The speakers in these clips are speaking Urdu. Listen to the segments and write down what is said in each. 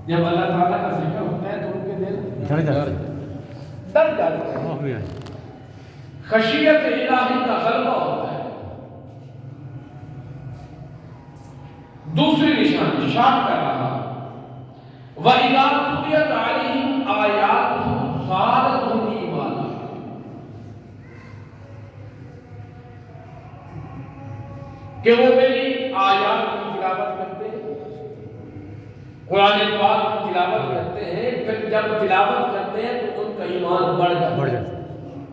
جب اللہ تعالیٰ کا ذکر ہوتا ہے تو ان کے دل ڈر جاتے ہیں، خشیت الہی کا غلبہ ہوتا ہے۔ دوسری نشانی ارشاد کر رہا وَإِذَا تُلِيَتْ عَلَيْهِمْ آيَاتُهُ زَادَتْهُمْ إِيمَانًا، کہ وہ میری آیات کی تلاوت کرتے ہیں، قرآن پاک کی تلاوت کرتے ہیں، پھر جب تلاوت کرتے ہیں تو ان کا ایمان بڑھ جاتا ہے۔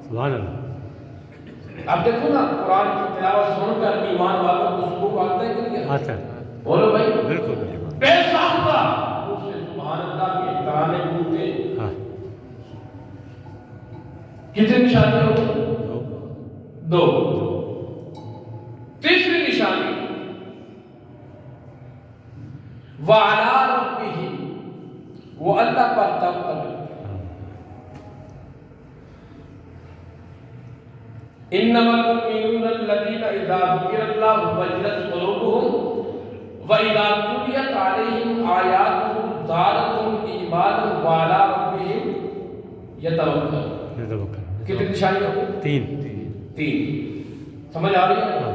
سبحان اللہ۔ اب دیکھو نا، قرآن کی تلاوت سن کر ایمان والوں کو سکون آتا ہے کہ نہیں؟ آتا ہے، بولو بھائی، بالکل بے ساختہ اسے سبحان اللہ کے ترانے گونجتے۔ ہاں، کتنی نشانیاں ہو؟ دو۔ تیسری نشانی وَعَلَىٰ رَبِّهِمْ، وہ اللہ پر توکل کرتے ہیں۔ إِنَّمَا الْمُؤْمِنُونَ الَّذِينَ إِذَا ذُكِرَ اللَّهُ وَجِلَتْ قُلُوبُهُمْ وَإِذَا تُلِيَتْ عَلَيْهِمْ آيَاتُهُ زَادَتْهُمْ إِيمَانًا وَعَلَىٰ رَبِّهِمْ يَتَوَكَّلُونَ۔ کتنی نشانی ہوگی؟ تین۔ سمجھ آ رہی ہے؟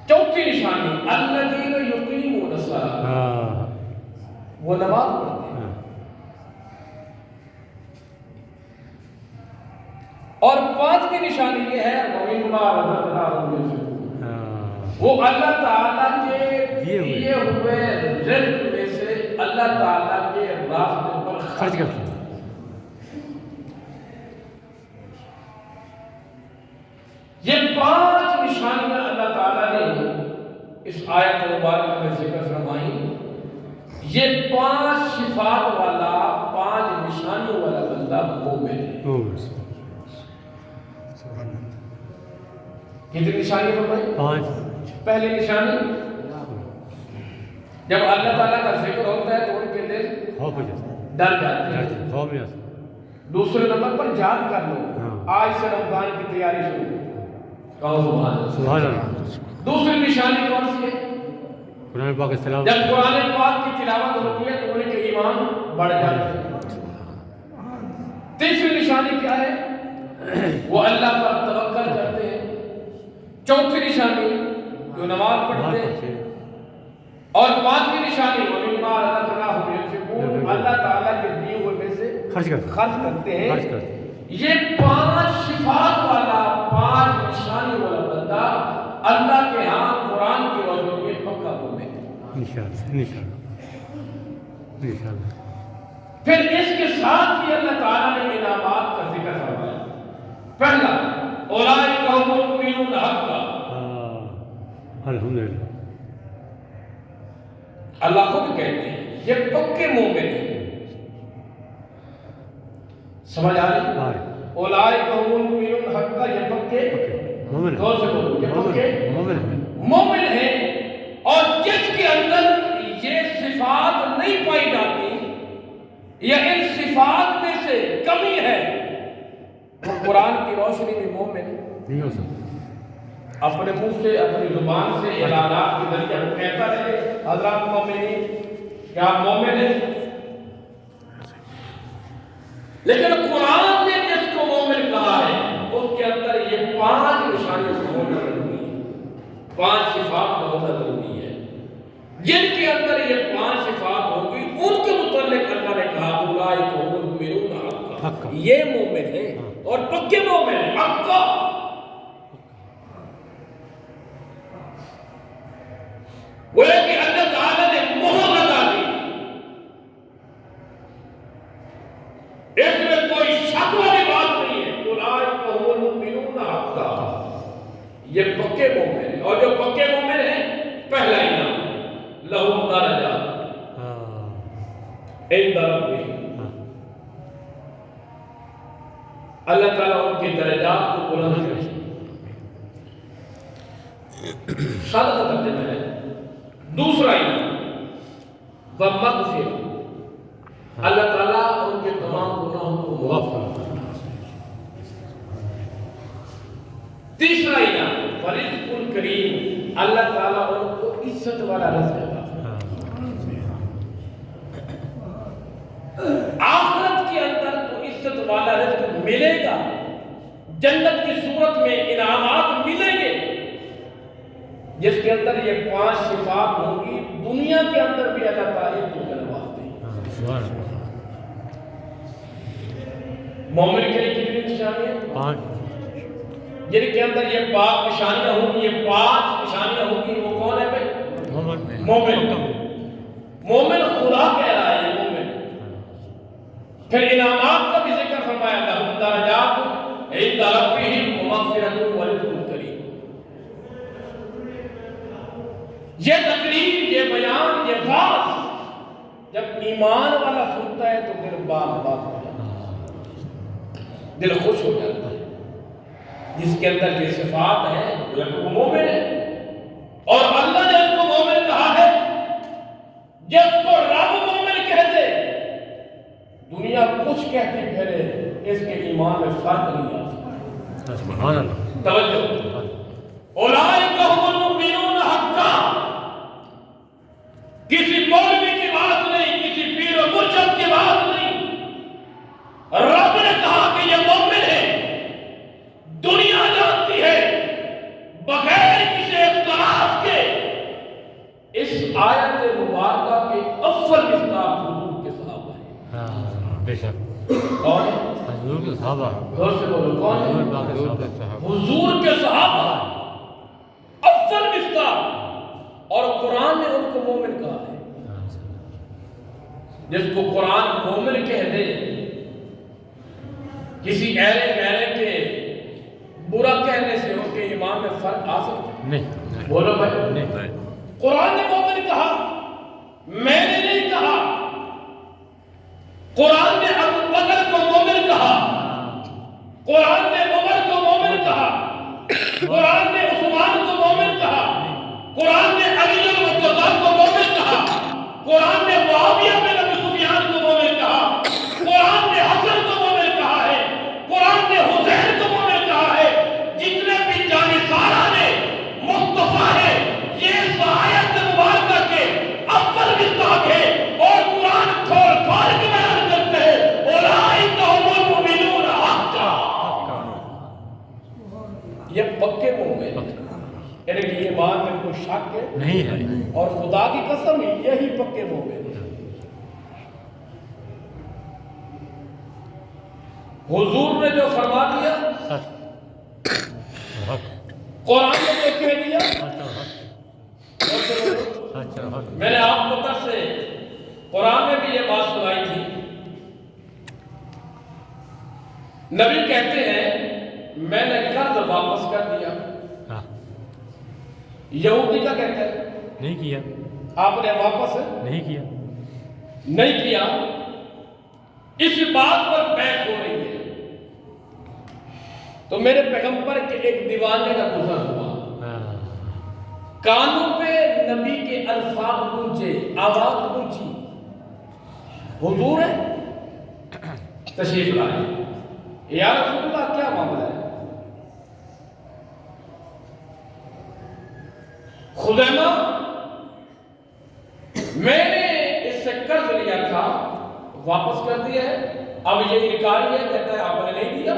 چوتھی نشانی الذین یقیمون الصلاۃ، وہ نماز پڑھتے ہیں۔ اور پانچویں نشانی یہ ہے وَمِمَّا رَزَقْنَاهُمْ يُنْفِقُونَ، وہ اللہ تعالیٰ کے دیے ہوئے رزق میں سے اللہ تعالیٰ کے راستے پر خرچ کرتے ہیں۔ یہ پانچ نشانیاں اللہ تعالیٰ نے اس آیت مبارکہ میں ذکر فرمائی۔ یہ پانچ صفات والا، پانچ نشانیوں والا بندہ مومن ہے۔ کتنی نشانی فرمائی؟ پانچ۔ پہلی نشانی، جب اللہ تعالیٰ کا ذکر ہوتا ہے تو ان کے دل ڈر جاتے ہیں۔ دوسرے نمبر پر یاد کر لو، آج سے رمضان کی تیاری شروع، کہو سبحان اللہ۔ دوسری نشانی کون سی ہے؟ قرآن پاک کی تلاوت، جب قرآن پاک کی تلاوت ہوتی ہے تو ان کے ایمان بڑھ جاتے ہیں۔ تیسری نشانی کیا ہے؟ وہ اللہ پر توکل کرتے ہیں۔ چوتھی نشانی جو نماز پڑھتے ہیں، اور پانچویں نشانی وَمِمَّا رَزَقْنَاهُمْ يُنْفِقُونَ، اللہ تعالیٰ کے دیے ہوئے میں سے خرچ کرتے ہیں۔ یہ پانچ صفات والا، پانچ نشانی والا بندہ اللہ کے ہاں قرآن کی روشنی میں پکا مومن ہے۔ انشاءاللہ۔ پھر اس کے ساتھ ہی اللہ تعالیٰ نے انعامات کا ذکر فرمایا۔ پہلا اولئک هم المؤمنون حقا، الحمدللہ، اللہ خود کہتے ہیں یہ پکے مومن ہیں۔ سمجھ آ رہی؟ اولئک هم المؤمنون حقا، یہ پکے مومن، غور سے بولو، یہ پکے مومن، مومن ہے۔ اور جس کے اندر یہ صفات نہیں پائی جاتی یا ان صفات میں سے کمی ہے، وہ قرآن کی روشنی میں مومن نہیں ہو سکتا۔ اپنے منہ سے، اپنی زبان سے، اعلانات کے ذریعے وہ کہتا رہے حضرات مومنین کہ آپ مومن ہیں، لیکن قرآن نے جس کو مومن کہا ہے اس کے اندر یہ پانچ نشانیوں کا ہونا ضروری ہے، پانچ صفات کا ہونا ضروری ہے۔ جن کے اندر یہ پانچ صفات ہوگی ان کے متعلق اللہ نے کہا اولئک هم المؤمنون حقا، یہ مومن ہیں اور پکے مومن ہیں۔ حقا وہ ہے کہ اللہ تعالیٰ نے مہر لگا دی، اس میں کوئی شک والی بات نہیں ہے۔ اولئک هم المؤمنون حقا، یہ پکے مومن ہیں۔ اور جو پکے مومن ہیں، پہلا انعام لہم درجات عند ربہم، اللہ تعالیٰ ان کے درجات کو بلند کرے۔ سادہ ترجمہ ہے۔ دوسرا انعام ومغفرہ، اللہ تعالیٰ ان کے تمام گناہوں کو معاف فرمائے۔ تیسرا انعام فرزق کریم، اللہ تعالیٰ ان کو عزت والا رزق عطا فرمائے۔ عزت والا رزق ملے گا، جنت کی صورت میں انعامات ملیں گے، جس کے اندر یہ 5 صفات ہوں گی، دنیا کے اندر بھی اللہ تعالیٰ کو کرواتے ہیں۔ مومن کے لیے کتنی نشانیاں؟ 5 جن کے اندر یہ 5 نشانیاں ہوں گی، یہ 5 نشانیاں ہوں گی، وہ کون ہے بھائی؟ مومن۔ مومن خدا کہہ رہا ہے، یہ مومن۔ پھر انعامات کا بھی ذکر فرمایا، لہم درجات عند ربہم ومغفرۃ ورزق کریم۔ یہ تقریر، یہ بیان، یہ واز جب ایمان والا سنتا ہے تو دل باغ باغ ہو جاتا ہے، دل خوش ہو جاتا ہے۔ جس کے اندر یہ صفات ہیں وہ مومن ہے، اور اللہ نے اس کو مومن کہا ہے۔ جس کو رب مومن کہتے، دنیا کچھ کہتی پھرے، اس کے ایمان میں فرق نہیں آ سکتا۔ سبحان اللہ۔ توجہ، اولئک هم المؤمنون حقا۔ کسی مولوی کی بات نہیں، کسی پیر و مرشد کی بات نہیں، رب نے کہا کہ یہ مومن ہے۔ دنیا جانتی ہے بغیر کسی اختلاف کے اس آیت مبارکہ کے اول مصداق حضور کے صحابہ ہیں۔ بے شک۔ کون ہے؟ حضور کے صحابہ۔ غور سے بولو، کون ہے؟ حضور کے صحابہ، اول مصداق، اور قرآن نے ان کو مومن کہا ہے۔ جس کو قرآن مومن کہہ دے، کسی ایرے غیرے کے برا کہنے سے ان کے ایمان میں فرق آ سکتا ہے؟ نہیں۔ بولو بھائی، قرآن نے مومن کہا، میں نے نہیں کہا۔ قرآن نے ابو بکر کو مومن کہا، قرآن نے عمر کو مومن کہا، قرآن نے عثمان کو مومن کہا، قرآن نے علی المرتضیٰ کو مومن کہا، قرآن نے معاویہ بن ابی سفیان کو مومن کہا، قرآن نے حسن کو مومن کہا ہے، قرآن نے حسین کو مومن کہا ہے۔ جتنے بھی جانسارہ نے مصطفیٰ ہے، یہ آیت مبارکہ کے اول مصداق ہے، اور قرآن کھول کھول کے بیان کرتے ہیں، اولئک هم المؤمنون حقا۔ یہ پکے مومن، یعنی کہ ایمان میں کوئی شک ہے نہیں ہے، اور خدا کی قسم یہی پکے مومن ہیں۔ حضور نے جو فرما دیا، قرآن نے جو کہہ دیا، میں نے آپ کو تب سے قرآن میں بھی یہ بات سنائی تھی۔ نبی کہتے ہیں میں نے قرض واپس کر دیا۔ یہودی کا کہتے ہیں نہیں کیا، آپ نے واپس نہیں کیا، نہیں کیا۔ اس بات پر بحث ہو رہی ہے، تو میرے پیغمبر کے ایک دیوانے کا گزر ہوا، کانوں پہ نبی کے الفاظ گونجے، آواز گونجی، حضور ہے، تشریف لائے، یا رسول اللہ کیا معاملہ ہے؟ خزیمہ، میں نے اس سے قرض لیا تھا، واپس کر دیا ہے، اب یہ انکاری ہے، کہتا ہے آپ نے نہیں دیا،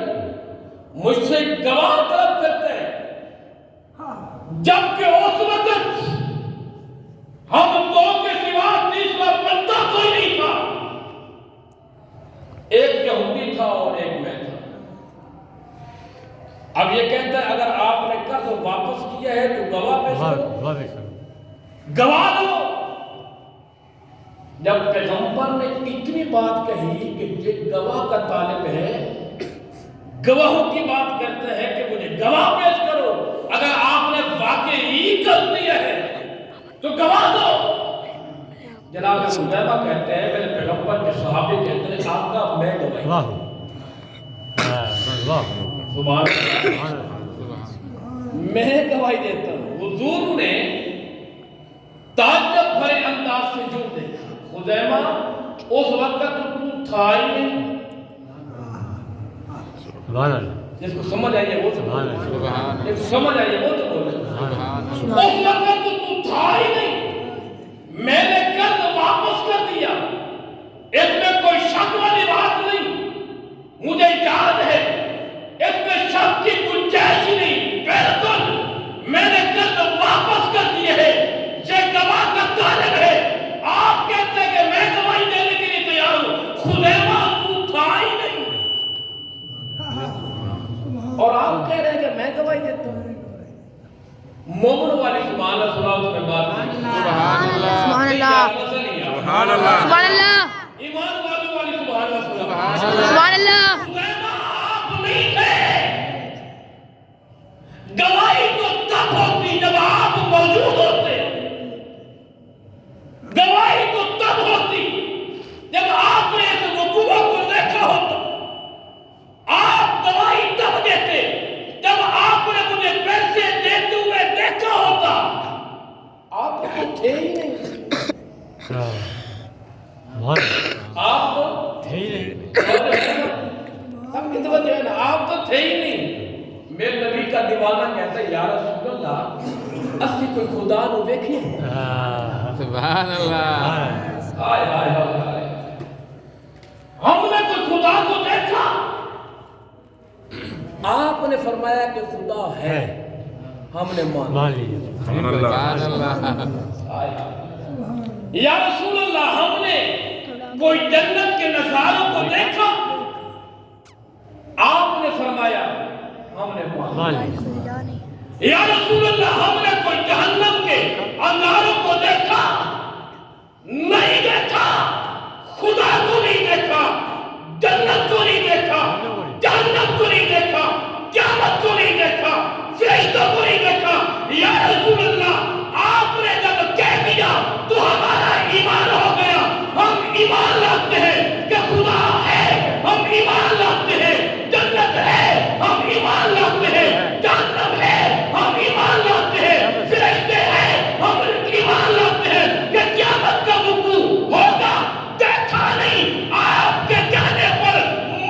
مجھ سے گواہ طلب کرتے ہیں، جبکہ اس وقت ہم دو کے سوا تیسرا بندہ کوئی نہیں تھا، ایک یہودی تھا اور ایک میں تھا۔ اب یہ کہتا ہے اگر آپ نے قرض واپس کیا ہے تو گواہ پیش کرو، گواہ دو۔ جب پیغمبر نے اتنی بات کہی کہ یہ گواہ کا طالب ہے، گواہوں کی بات کرتے ہیں کہ مجھے گواہ پیش کرو، اگر آپ نے واقعی قرض دیا ہے تو گواہ دو۔ جناب خزیمہ کہتے ہیں میرے پیغمبر کے صحابی کہتے ہیں آقا میں گواہی، میں گواہی دیتا ہوں۔ حضور نے تعجب بھرے انداز سے جو دیکھا، خزیمہ اس وقت تو تھا ہی نہیں، جس کو سمجھ آئیے وہ تو بولے، جس کو سمجھ آئیے وہ تو بولے، اس وقت تو تھا ہی نہیں، میں نے قرض واپس کر دیا، اس میں کوئی شک والی بات نہیں، مومن والی سبحان اللہ سناؤ تو میں بات نہیں سبحان اللہ سبحان اللہ سبحان اللہ سبحان اللہ ایمان والوں والی سبحان اللہ سناؤ سبحان اللہ آپ نہیں تھے گواہی تو تب ہوتی جب آپ موجود ہوتے گواہی تو تب ہوتی جب آپ نے اس وقوع کو دیکھا ہوتا آپ گواہی تب دیتے جب آپ نے مجھے پیسے دیتے ہوئے دیکھا ہوتا آپ تو تھے ہی نہیں آپ تو تھے ہی نہیں اب کتنا جو ہے نا آپ تو تھے ہی نہیں میرے نبی کا دیوانہ کہتا ہے یا رسول اللہ اسی کوئی خدا نو دیکھیں سبحان اللہ ہائے ہائے ہائے ہم نے کوئی خدا کو دیکھا آپ نے فرمایا کہ خدا ہے ہم نے مان لیا سبحان اللہ یا رسول اللہ ہم نے کوئی جنت کے نظاروں کو دیکھا آپ نے فرمایا ہم نے مان لیا یا رسول اللہ ہم نے کوئی جہنم کے انگاروں کو دیکھا نہیں دیکھا خدا کو نہیں دیکھا جنت کو نہیں دیکھا جہنم کو نہیں دیکھا قیامت کو نہیں دیکھا فرشتوں کو نہیں دیکھا یا رسول اللہ آپ نے جب کہہ دیا تو ہمارا ایمان ہو گیا ہم ایمان لاتے ہیں کہ خدا ہے ہم ایمان لاتے ہیں جنت ہے ہم ایمان لاتے ہیں جہنم ہے ہم ایمان لاتے ہیں فرشتے ہیں ہم ایمان لاتے ہیں کہ قیامت کا وقوع ہوگا دیکھا نہیں آپ کے کہنے پر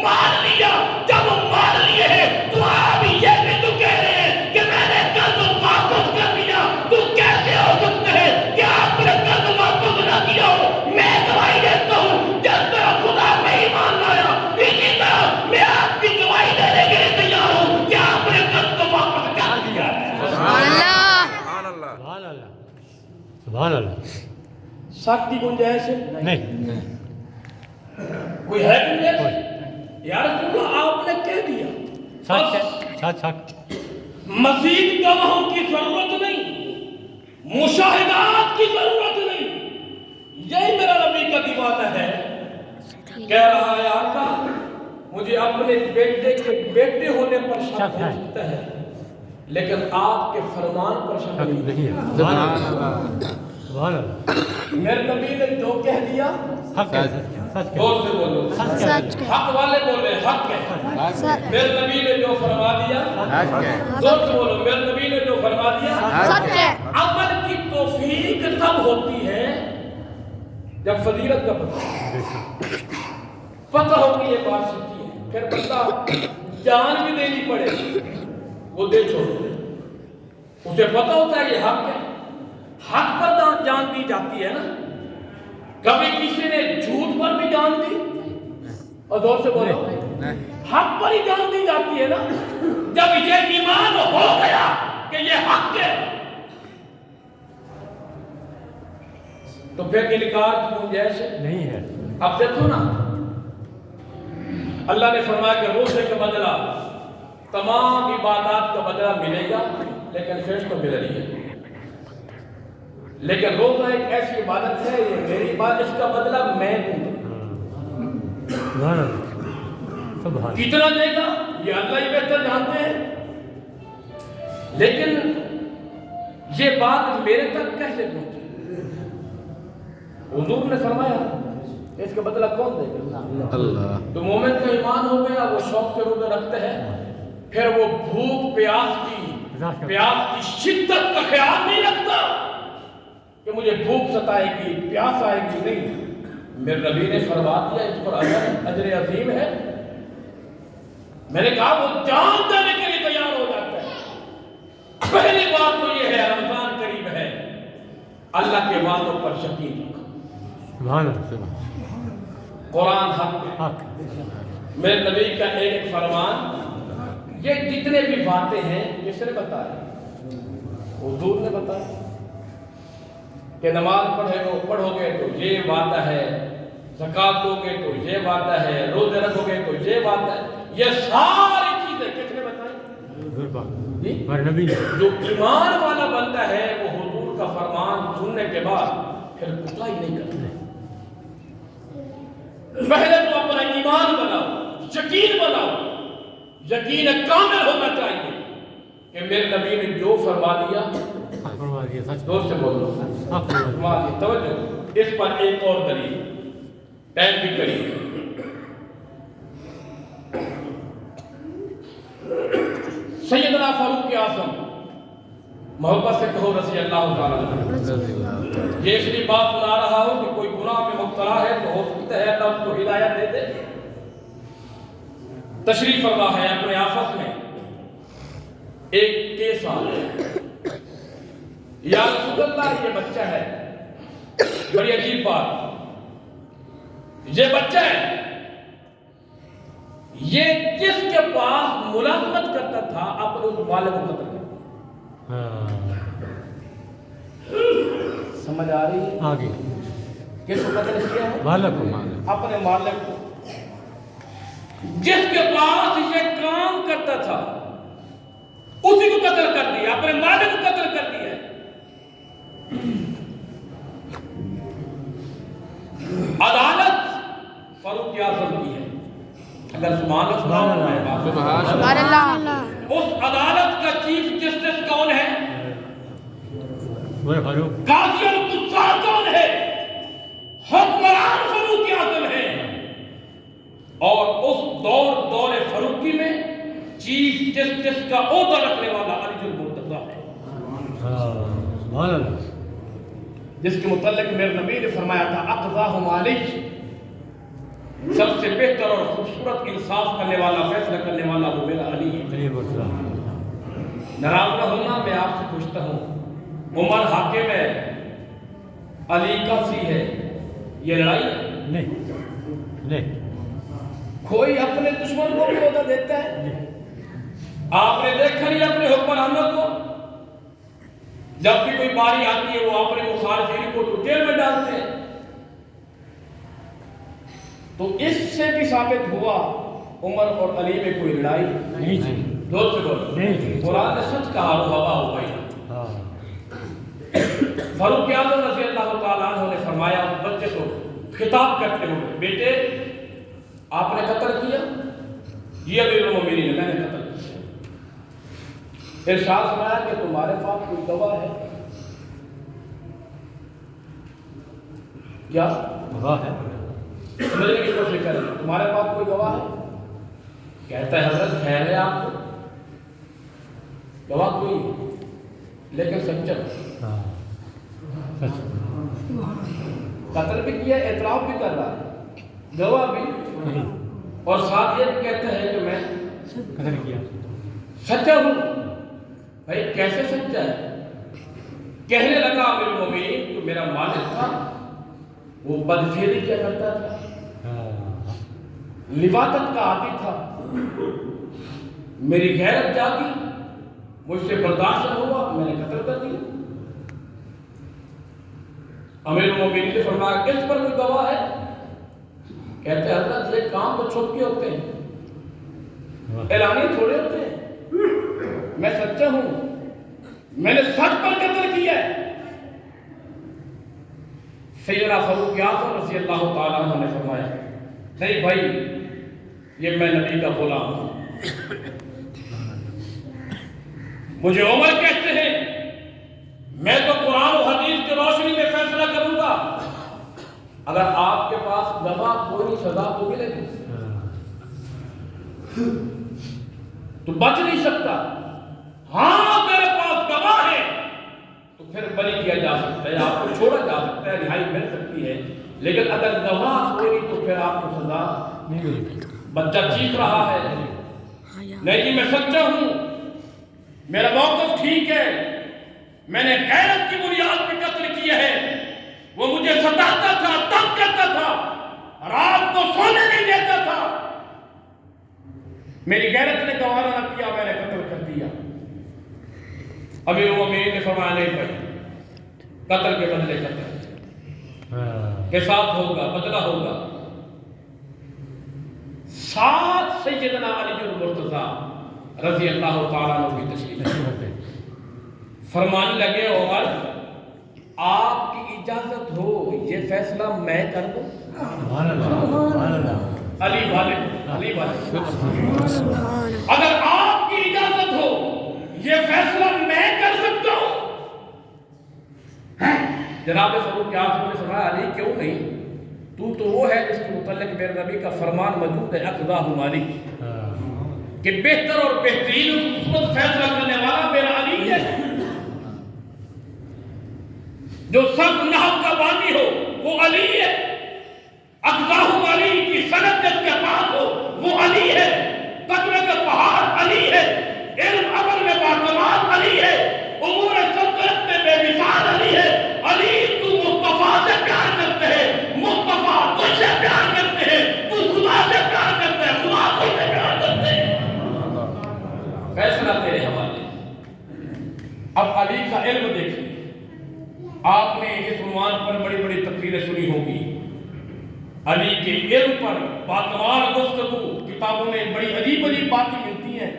مان لیا جب مان لیے ہیں تو آپ یہ بھی تو کہہ رہے ہیں کہ میں نے قلب واپس کر لیا تو کیسے ہو سکتے ہیں کہ آپ نے قلب واپس نہ کیا ہو میں گواہی دیتا ہوں جس طرح خدا پہ ایمان لایا اسی طرح میں آپ کی گواہی دینے کے لیے تیار ہوں کہ آپ نے قلب واپس کر دیا سبحان اللہ سبحان اللہ شک کی گنجائش نہیں کوئی ہے گنجائش یا رسول اللہ آپ نے کہہ دیا سچ سچ مزید گواہوں کی ضرورت نہیں مشاہدات کی ضرورت نہیں یہی میرا نبی کا دیوانہ ہے کہہ رہا ہے آقا مجھے اپنے بیٹے ہونے پر شک ہو سکتا ہے لیکن آپ کے فرمان پر شک نہیں ہے سبحان اللہ میرے نبی نے جو کہہ دیا حق ہے سچ زور سے بولو سچ حق والے بولے حق ہے میرے نبی نے جو فرما دیا زور سے بولو میرے نبی نے جو فرما دیا سچ ہے عمل کی توفیق تب ہوتی ہے جب فضیلت کا پتہ ہو کہ یہ بات سچی ہے پھر بندہ جان بھی دینی پڑے وہ دے چھوڑ اسے پتہ ہوتا ہے یہ حق ہے حق پر جان دی جاتی ہے نا کبھی کسی نے جھوٹ پر بھی جان دی اور زور سے بولو حق پر ہی جان دی جاتی ہے نا جب یہ ایمان ہو گیا کہ یہ حق ہے تو پھر انکار کی گنجائش نہیں ہے اب دیکھو نا اللہ نے فرمایا کہ روزے کا بدلہ تمام عبادات کا بدلہ ملے گا لیکن پھر تو مل رہی ہے لیکن روزہ ایک ایسی عبادت ہے یہ میری عبادت اس کا بدلہ میں دوں سبحان کتنا دے گا یہ اللہ ہی بہتر جانتے ہیں لیکن یہ بات میرے تک کیسے پہنچی حضور نے فرمایا اس کا بدلہ کون دے گا اللہ تو مومن کا ایمان ہو گیا وہ شوق سے روزہ رکھتے ہیں پھر وہ بھوک پیاس کی شدت کا خیال نہیں رکھتا کہ مجھے بھوک ستائے گی پیاس آئے گی نہیں میرے نبی نے فرما دیا اس پر اجر عظیم ہے میں نے کہا وہ جان دینے کے لیے تیار ہو جاتا ہے پہلی بات تو یہ ہے رمضان قریب ہے اللہ کے وعدوں پر یقین رکھو قرآن حق ہے میرے نبی کا ایک فرمان یہ جتنے بھی باتیں ہیں کس نے بتایا حضور نے بتایا کہ نماز پڑھو گے تو یہ وعدہ ہے زکات دو گے تو یہ وعدہ ہے روزے رکھو گے تو یہ وعدہ ہے یہ ساری چیزیں کس نے بتائی ہمارے نبی نے جو ایمان والا بندہ ہے وہ حضور کا فرمان سننے کے بعد پھر کوتاہی نہیں کرتا. پہلے تو اپنا ایمان بناؤ، یقین بناؤ. یقین کامل ہونا چاہیے کہ میرے نبی نے جو فرما دیا فرما دیا سچ زور سے بولو فرما دیا. توجہ اس پر ایک اور دلیل، ٹائم بھی قریب ہے. سیدنا فاروق اعظم، محبت سے کہو رضی اللہ تعالیٰ عنہ. یہ اس لیے بات سنا رہا ہوں کہ کوئی گناہ میں مبتلا ہے تو ہو سکتا ہے اللہ اس کو ہدایت دے دے. تشریف فرما ہے اپنے آفت میں ایک کیس آ گیا. یا رسول اللہ یہ بچہ ہے، بڑی عجیب بات، یہ بچہ ہے، یہ جس کے پاس ملازمت کرتا تھا اپنے اس والد کو قتل کر دیا. سمجھ آ رہی ہے؟ آگے کس کو قتل کیا ہے؟ مالک کو اپنے مالک کو، جس کے پاس یہ کام کرتا تھا اسی کو قتل کر دیا، اپنے مالک کو قتل کر دیا. عدالت فاروق اعظم کی ہے. اگر سبحان اللہ سبحان اللہ. اس عدالت کا چیف جسٹس کون ہے؟ وہ فاروق قاضی القضاء کون ہے؟ حکمران فاروق اعظم ہے. اور اس دور فاروقی میں چیف جسٹس کا عہدہ رکھنے والا علی المرتضی ہے، سبحان اللہ. جس کے متعلق میرے نبی نے فرمایا تھا اقضاہم علی، سب سے بہتر اور خوبصورت انصاف کرنے والا، فیصلہ کرنے والا وہ میرا علی ہے. ناراض نہ ہونا، میں آپ سے پوچھتا ہوں، عمر حاکم ہے، علی کا سی ہے، یہ لڑائی ہے؟ نہیں کوئی اپنے دشمن کو بھی عہدہ دیتا ہے؟ آپ نے دیکھا نہیں اپنے حکمرانوں کو؟ جب بھی کوئی باری آتی ہے وہ اپنے مخالفین کو جیل میں ڈالتے ہیں. تو اس سے بھی ثابت ہوا عمر اور علی میں کوئی لڑائی نہیں تھی. دوست سے بولو قرآن نے سچ کہا وہ ہوا ہو گئی. فاروق اعظم رضی اللہ تعالیٰ عنہ نے فرمایا اس بچے کو خطاب کرتے ہوئے، بیٹے آپ نے قتل کیا؟ یہ امیر المومنین میں نے قتل کیا. ارشاد فرمایا کہ تمہارے پاس کوئی گواہ ہے کیا؟ گواہ ہے؟ سمجھنے کی کوشش کریں، تمہارے پاس کوئی گواہ ہے؟ کہتا ہے حضرت خیر ہے آپ کو، گواہ کوئی نہیں لیکن سچا قتل بھی کیا، اعتراف بھی کر رہا ہے، گواہ بھی، اور ساتھ یہ بھی کہتا ہے کہ میں قتل کیا سچا ہوں. بھائی کیسے سچا ہے؟ کہنے لگا امیر المومنین جو میرا مالک تھا وہ بدفعلی کیا کرتا تھا، لواطت کا عادی تھا، میری غیرت جاگی، مجھ سے برداشت نہ ہوا، میں نے قتل کر دیا. امیر المومنین نے فرمایا اس پر کوئی گواہ ہے؟ کہتے ہیں حضرت یہ کام تو چھپ کے ہوتے ہیں، اعلانی تھوڑے ہوتے ہیں. میں سچا ہوں، میں نے سچ پر قتل کیا ہے. سیدنا فاروق اعظم رضی اللہ تعالیٰ عنہ نے فرمایا نہیں بھائی یہ میں نبی کا غلام ہوں، مجھے عمر کہتے ہیں، میں تو قرآن و حدیث کی روشنی میں فیصلہ کروں گا. اگر آپ کے پاس گواہ کوئی نہیں سزا تو ملے گی، تو بچ نہیں سکتا. ہاں تیرے پاس گواہ ہے تو پھر بری کیا جا سکتا ہے، آپ کو چھوڑا جا سکتا ہے، رہائی مل سکتی ہے. لیکن اگر گواہ کوئی نہیں تو پھر آپ کو سزا نہیں ملے گی. بچہ چیخ رہا ہے نہیں جی میں سچا ہوں، میرا موقف ٹھیک ہے، میں نے غیرت کی بنیاد پہ قتل کیا ہے. وہ مجھے ستاتا تھا، تنگ کرتا تھا، رات کو سونے نہیں دیتا تھا، میری غیرت نے گوارا نہ کیا، میں نے قتل کر دیا. امیر المومنین نے فرمایا نہیں بھائی قتل کے بدلے قتل، قصاص ہوگا، بدلہ ہوگا. ساتھ سیدنا علی المرتضی رضی اللہ تعالیٰ عنہ کی تشریف فرمانے لگے عمر آپ کی اجازت ہو یہ فیصلہ میں کر دوں؟ علی والے اگر آپ کی اجازت ہو یہ فیصلہ میں کر سکتا ہوں؟ جناب فاروق اعظم نے فرمایا علی کیوں نہیں، تو وہ ہے جس کے متعلق میرے نبی کا فرمان موجود ہے اقضاہ علی کہ بہتر اور بہترین خوبصورت فیصلہ کرنے والا میرا علی ہے، جو سب نحو کا بانی ہو وہ علی ہے، اقضاہ علی کی سند جس کے پاس ہو وہ علی ہے، تقوی کا پہاڑ علی ہے، علم عمل میں باکمال علی ہے، امور سلطنت میں بے مثال علی ہے۔ علی تو مصطفیٰ سے پیار کرتے ہیں، مصطفیٰ تجھ سے پیار کرتے ہیں، تو خدا سے پیار کرتے ہیں، خدا تجھ سے پیار کرتے ہیں۔ فیصلہ تیرے حوالے۔ اب علی کا علم دیکھیں، آپ نے اس عنوان پر بڑی بڑی تقریریں سنی ہوگی، علی کے علم پر باکمال گفتگو، کتابوں میں بڑی عجیب عجیب باتیں ملتی ہیں،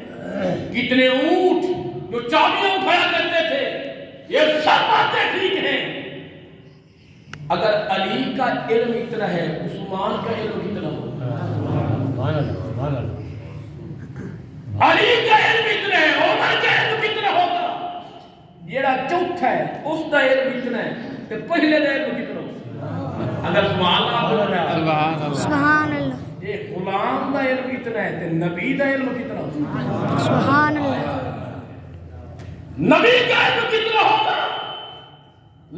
کتنے اونٹ جو چابیاں اٹھایا کرتے تھے، یہ سب باتیں ٹھیک ہیں، اگر علی کا علم اتنا ہے عثمان کا علم کتنا ہوگا؟ علی کا علم اتنا ہے عمر کا علم کتنا ہوگا؟ جیڑا چوتھا ہے اس کا علم اتنا ہے کہ پہلے کا علم کتنا ہوگا؟ اگر سبحان اللہ یہ غلام کا علم کتنا ہے تو نبی کا علم کتنا ہوگا؟ سبحان اللہ نبی کا علم کتنا ہوگا؟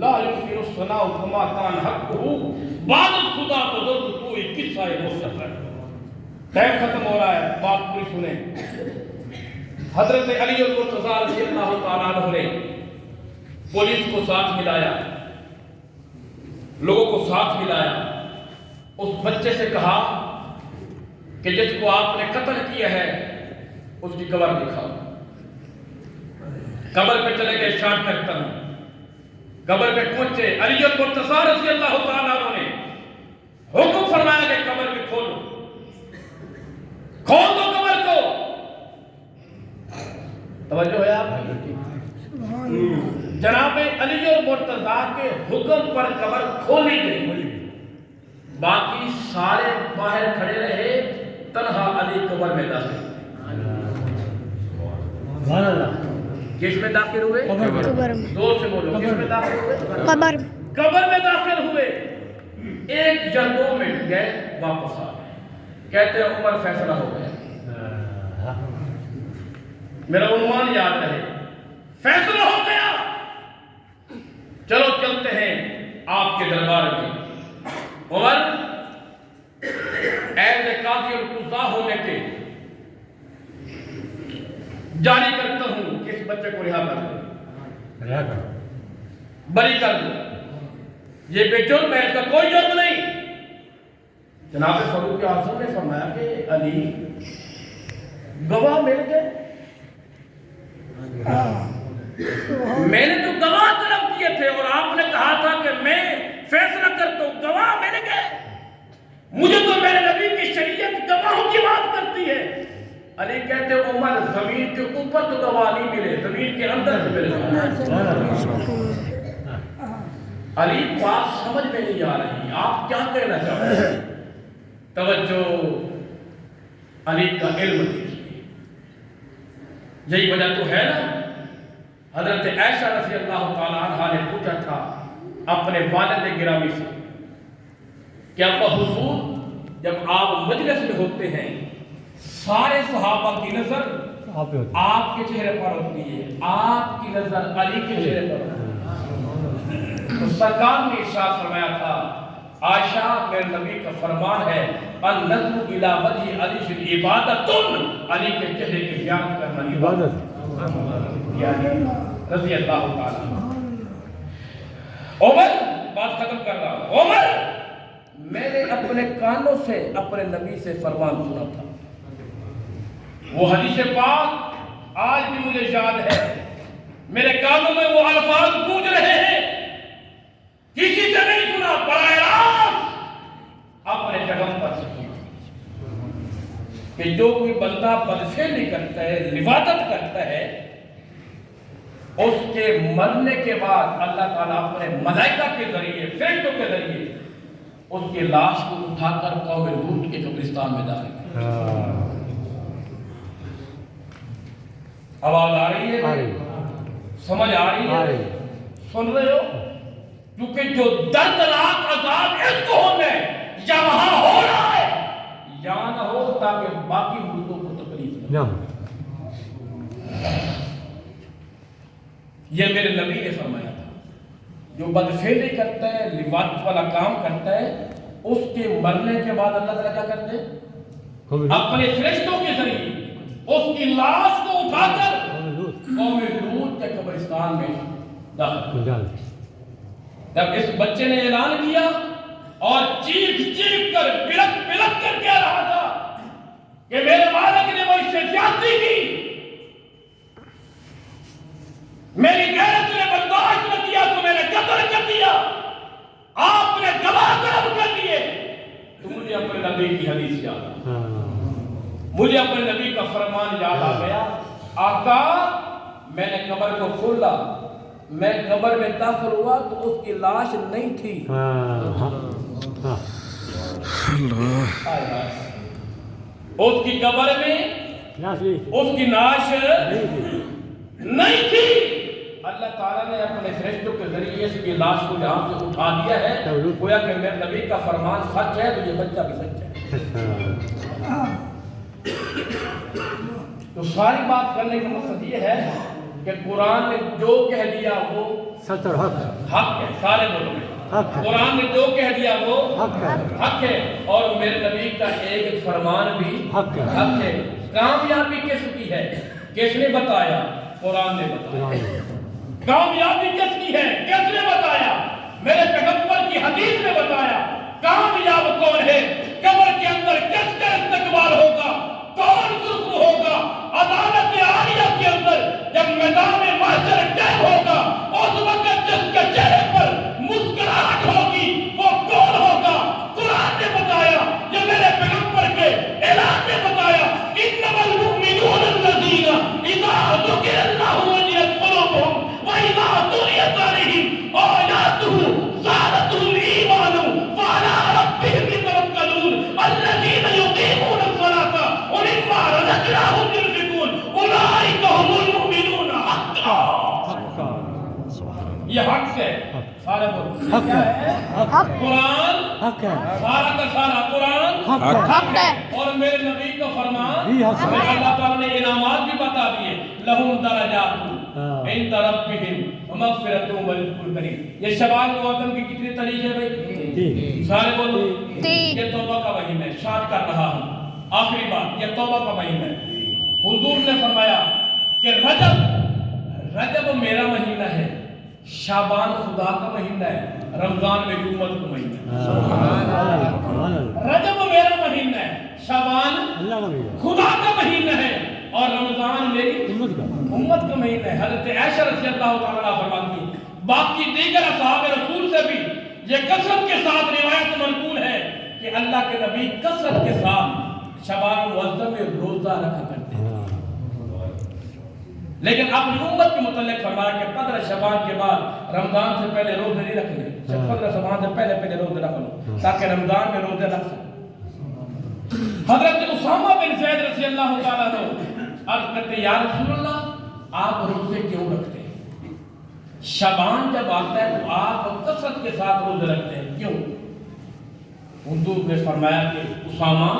لا یمکن الثناء کما کان حقہ بعد خدا بزرگ تو ایک قصہ مصطفی۔ ٹائم ختم ہو رہا ہے، بات پوری سنیں۔ حضرت علی المرتضیٰ رضی اللہ تعالیٰ عنہ نے پولیس کو ساتھ ملایا، لوگوں کو ساتھ ملایا، اس بچے سے کہا کہ جس کو آپ نے قتل کیا ہے اس کی قبر دکھاؤ۔ قبر پہ چلے گئے، ارشاد کرتا ہوں، قبر پہ پہنچے، علی المرتضیٰ رضی اللہ تعالیٰ عنہ نے حکم فرمایا کہ قبر پہ کھولو، کھول دو قبر کو۔ توجہ ہے آپ کی؟ جناب علی المرتضیٰ کے حکم پر قبر کھولی گئی، باقی سارے باہر کھڑے رہے، تنہا علی قبر میں داخل۔ کس میں داخل ہوئے؟ قبر میں۔ زور سے بولو، کس میں داخل ہوئے؟ قبر میں۔ قبر میں داخل ہوئے، 1 یا 2 منٹ گئے، واپس آ گئے، کہتے ہیں عمر فیصلہ ہو گیا۔ میرا عنوان یاد رہے، فیصلہ ہو گیا، چلو چلتے ہیں آپ کے دربار میں۔ عمر ایز قاضی القضاء ہونے کے جاری کرتا ہوں کہ اس بچے کو رہا کر دو، بری کر دو، یہ بے جرم ہے، اس کا کوئی جرم نہیں۔ جناب فاروق اعظم نے فرمایا کہ علی گواہ مل گئے، میں نے تو گواہ طلب کیے تھے اور آپ نے کہا تھا کہ میں فیصلہ کرتا ہوں، گواہ مل گئے، مجھے تو میرے نبی کی شریعت گواہوں کی بات کرتی ہے۔ علی کہتے ہیں عمر زمین کے اوپر تو گواہ نہیں ملے، زمین کے اندر سے ملے۔ علی بات سمجھ میں نہیں آ رہی، آپ کیا کہنا چاہتے ہیں؟ توجہ، علی کا علم دیکھیے، یہی وجہ تو ہے نا، حضرت عائشہ رضی اللہ تعالیٰ عنہ نے پوچھا تھا اپنے والد گرامی سے کہ ابا حضور جب آپ مجلس میں ہوتے ہیں سارے صحابہ کی نظر آپ کے چہرے پر ہوتی ہے، آپ کی نظر علی کے چہرے پر ہوتی ہے، تو سرکار نے ارشاد فرمایا تھا عائشہ میرے نبی کا فرمان ہے النظر الی وجہ علی عبادت، علی کے چہرے کی زیارت کرنا عبادت رضی اللہ تعالیٰ۔ عمر بات ختم کر رہا ہوں، عمر میں نے اپنے کانوں سے اپنے نبی سے فرمان سنا تھا، وہ حدیث پاک آج بھی مجھے یاد ہے، میرے کانوں میں وہ الفاظ گونج رہے ہیں، کسی سے نہیں سنا، براہ راست اپنے جگہ پر سے سنا۔ کہ جو کوئی بندہ بدفعلی کرتا ہے، لواطت کرتا ہے، اس کے مرنے کے بعد اللہ تعالیٰ اپنے ملائکہ کے ذریعے، فرشتوں کے ذریعے اس کی لاش کو اٹھا کر قوم لوط کے قبرستان میں داخل کرتا ہے۔ آواز آ رہی ہے؟ سمجھ آ رہی ہے؟ سن رہے ہو؟ کیونکہ جو دردناک عذاب اس کو ہونا ہے یا وہاں ہو رہا ہے یا نہ ہو، تاکہ باقی ملکوں کو تکلیف نہ ہو۔ یہ میرے نبی نے فرمایا تھا، جو بدفعلی کرتا ہے، لواطت والا کام کرتا ہے، اس کے مرنے کے بعد اللہ تعالیٰ کیا کرتے ہیں؟ اپنے فرشتوں کے ذریعے اس کی لاش کو اٹھا کر قوم لوط کے قبرستان میں داخل کر۔ جب اس بچے نے اعلان کیا اور چیخ چیخ کر بلک بلک کر کہہ رہا تھا کہ میرے مالک نے مجھ سے زیادتی کی، میری غیرت نے برداشت نہ کیا تو میں نے قتل کر دیا، آپ نے گواہ طلب کر دیے، تو مجھے اپنے نبی کی حدیث یاد آ، مجھے اپنے نبی کا فرمان یاد آ گیا، آقا میں نے قبر کو کھولا، میں قبر میں داخل ہوا تو اس کی لاش نہیں تھی، اس کی قبر میں اس کی لاش نہیں تھی۔ اللہ تعالیٰ نے اپنے فرشتوں کے ذریعے اس کی لاش کو یہاں سے اٹھا دیا ہے، گویا کہ میرے نبی کا فرمان سچ ہے تو یہ بچہ بھی سچ ہے۔ تو ساری بات کرنے کا مقصد یہ ہے کہ قرآن نے جو کہہ دیا وہ سچ اور حق ہے، سارے بولوں میں قرآن نے جو کہہ دیا وہ حق ہے، اور میرے نبی کا ایک فرمان بھی حق ہے۔ کامیابی کس کی ہے؟ کس نے بتایا؟ قرآن نے بتایا۔ کامیابی کس کی ہے؟ کس نے بتایا؟ میرے پیغمبر کی حدیث نے بتایا۔ کامیاب کون ہے؟ قبر کے اندر کس کا استقبال ہوگا، کون رسو ہوگا، عدالت عالیہ کے اندر جب میدان محشر طے ہوگا، اس وقت جس کے چہرے پر مسکراہٹ ہوگی وہ کون ہوگا؟ قرآن نے بتایا، یہ میرے پیغمبر کے اعلان نے بتایا، انما المؤمنون الذین اذا ذکر اللہ وجلت قلوبهم واذا تليت عليهم آیاته زادتهم ایمانا وعلى ربهم يتوکلون الذین یقیمون الصلاة ومما رزقناهم ينفقون اولئک هم المؤمنون حقا۔ یہ حق ہے، سارے بولو حق ہے، قرآن حق ہے، سارا کا سارا قرآن حق ہے، اور میرے نبی کا فرمان اللہ تعالیٰ نے انعامات بھی بتا دیے، لہم درجات عند ربہم ومغفرۃ ورزق کریم۔ یہ شعبان المعظم کی کتنی تاریخ ہے بھائی؟ سارے بولو، یہ توبہ کا مہینہ ہے، شاد کر رہا ہوں، آخری بات، یہ توبہ کا مہینہ ہے۔ حضور نے فرمایا کہ رجب میرا مہینہ ہے، شعبان خدا کا مہینہ ہے، رمضان میری امت کا مہینہ ہے۔ رجب میرا مہینہ ہے، شعبان خدا کا مہینہ ہے، اور رمضان میری امت کا مہینہ ہے۔ حضرت عائشہ رضی اللہ تعالیٰ فرماتی ہیں، باقی دیگر اصحاب رسول سے بھی یہ کثرت کے ساتھ روایت منقول ہے کہ اللہ کے نبی کثرت کے ساتھ شعبان المعظم میں روزہ رکھا کرتے ہیں، لیکن اپنی امت کے متعلق فرمایا کہ 15 شعبان کے بعد رمضان سے پہلے روزے نہیں رکھنے، 15 شعبان سے پہلے روزے رکھ لو تاکہ رمضان میں روزے رکھ سکیں۔ حضرت اسامہ بن زید رضی اللہ تعالیٰ عنہ عرض کرتے، یا رسول اللہ آپ روزے کیوں رکھتے ہیں؟ شعبان جب آتا ہے تو آپ کثرت کے ساتھ روزے رکھتے ہیں، کیوں؟ حضور نے فرمایا کہ اسامہ،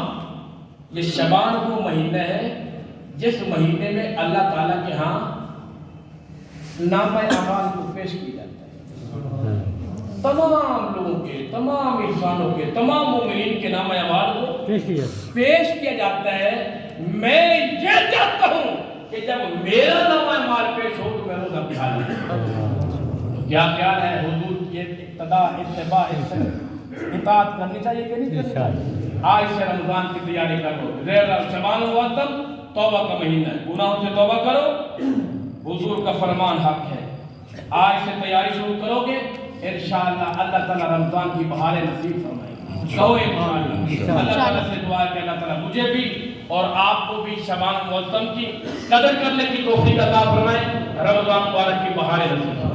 یہ شعبان وہ مہینہ ہے جس مہینے میں اللہ تعالیٰ کے ہاں نامہ اعمال کو پیش کیا جاتا ہے، تمام لوگوں کے، تمام انسانوں کے، تمام مومنین کے نامہ اعمال کو پیش کیا جاتا ہے۔ میں یہ چاہتا ہوں کہ جب میرا نامہ اعمال پیش ہو تو میں روزہ بچھا لوں۔ کیا خیال ہے حضور کی اقتداء، اتباع، اطاعت کرنی چاہیے کہ نہیں کرنی چاہیے؟ آج سے رمضان کی تیاری کرو، شعبان المعظم توبہ کا مہینہ ہے، گناہوں سے توبہ کرو، حضور کا فرمان حق ہے۔ آج سے تیاری شروع کرو گے، انشاءاللہ اللہ تعالیٰ رمضان کی بہاریں نصیب فرمائے گا۔ کہو انشاءاللہ۔ اللہ تعالیٰ سے دعا ہے کہ اللہ تعالیٰ مجھے بھی اور آپ کو بھی شعبان معظم کی قدر کرنے کی توفیق عطا فرمائے. رمضان مبارک کی بہاریں نصیب